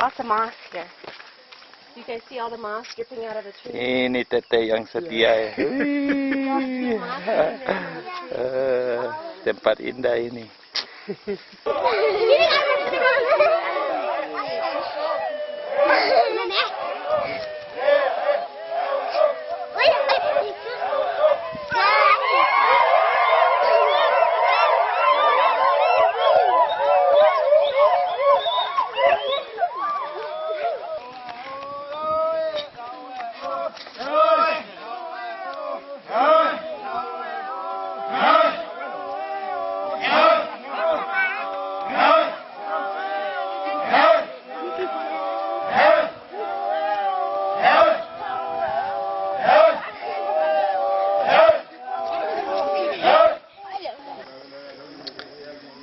Lots of moss here. Do you guys see all the moss dripping out of the tree? Ini teteh yang setia ya. Tempat indah ini.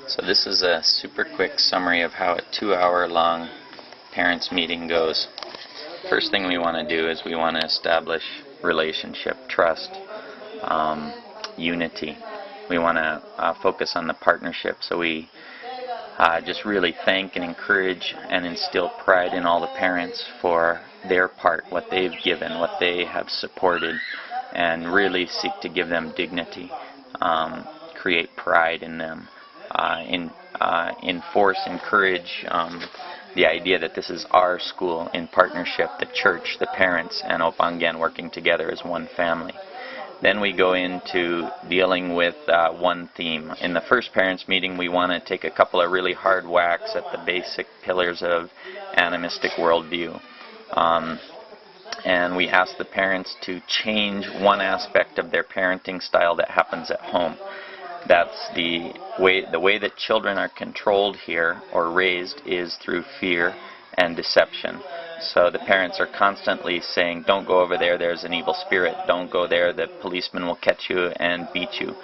So this is a super quick summary of how a 2-hour-long parents meeting goes. First thing we want to do is we want to establish relationship, trust, unity. We want to focus on the partnership, so we just really thank and encourage and instill pride in all the parents for their part, what they've given, what they have supported, and really seek to give them dignity, create pride in them. Enforce, encourage the idea that this is our school in partnership, the church, the parents, and Anggen working together as one family. Then we go into dealing with one theme. In the first parents meeting, we want to take a couple of really hard whacks at the basic pillars of animistic worldview. And we ask the parents to change one aspect of their parenting style that happens at home. That's the way that children are controlled here or raised is through fear and deception. So the parents are constantly saying, don't go over there, there's an evil spirit. Don't go there, the policeman will catch you and beat you.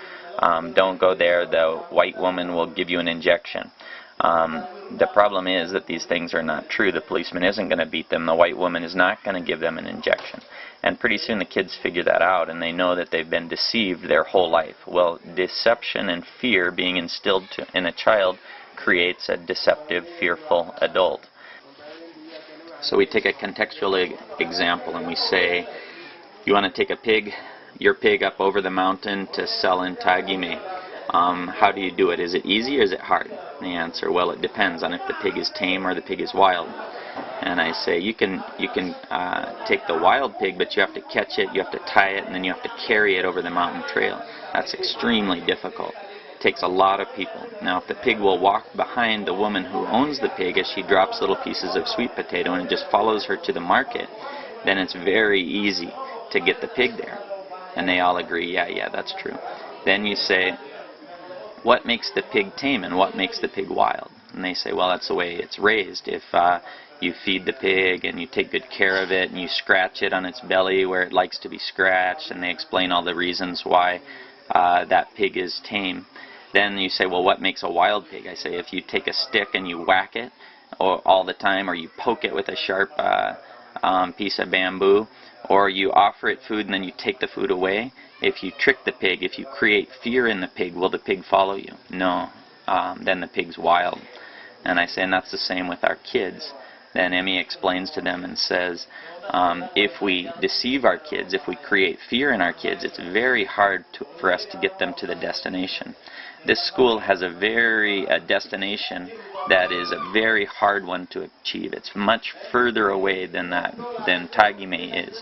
Don't go there, the white woman will give you an injection. The problem is that these things are not true. The policeman isn't going to beat them. The white woman is not going to give them an injection. And pretty soon the kids figure that out, and they know that they've been deceived their whole life. Well, deception and fear being instilled in a child creates a deceptive, fearful adult. So we take a contextual example and we say, you want to take your pig up over the mountain to sell in Eragaiam. How do you do it? Is it easy or is it hard? The answer, well, it depends on if the pig is tame or the pig is wild. And I say, you can take the wild pig, but you have to catch it, you have to tie it, and then you have to carry it over the mountain trail. That's extremely difficult. It takes a lot of people. Now, if the pig will walk behind the woman who owns the pig as she drops little pieces of sweet potato and it just follows her to the market, then it's very easy to get the pig there. And they all agree, yeah, that's true. Then you say, what makes the pig tame and what makes the pig wild? And they say, well, that's the way it's raised. If you feed the pig and you take good care of it and you scratch it on its belly where it likes to be scratched, and they explain all the reasons why that pig is tame. Then you say, well, what makes a wild pig? I say, if you take a stick and you whack it all the time, or you poke it with a sharp piece of bamboo, or you offer it food and then you take the food away, if you trick the pig, if you create fear in the pig, will the pig follow you? No. Then the pig's wild. And I say, and that's the same with our kids. Then Emmy explains to them and says, if we deceive our kids, if we create fear in our kids, it's very hard for us to get them to the destination. This school has a destination that is a very hard one to achieve. It's much further away than Eragaiam is.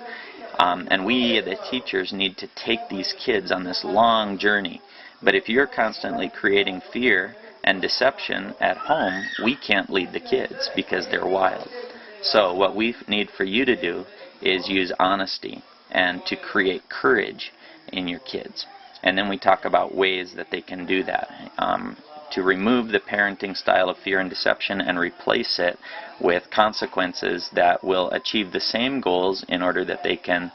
And we, the teachers, need to take these kids on this long journey. But if you're constantly creating fear and deception at home, we can't lead the kids because they're wild. So what we need for you to do is use honesty and to create courage in your kids. And then we talk about ways that they can do that, to remove the parenting style of fear and deception and replace it with consequences that will achieve the same goals in order that they can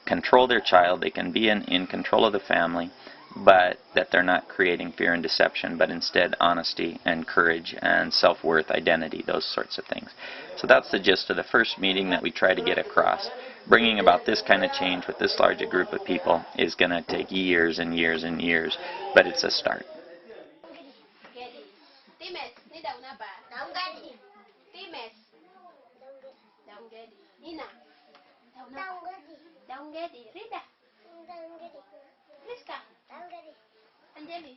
control their child, they can be in control of the family, but that they're not creating fear and deception, but instead honesty and courage and self-worth, identity, those sorts of things. So that's the gist of the first meeting that we try to get across. Bringing about this kind of change with this large a group of people is going to take years and years and years, but it's a start. Times. Ini daun apa? Daun gading. Times. Daun gedi. Ina. Daun apa? Daun gading. Daun gedi. Rida. Daun gading. Rizka. Daun gading. Anjeli.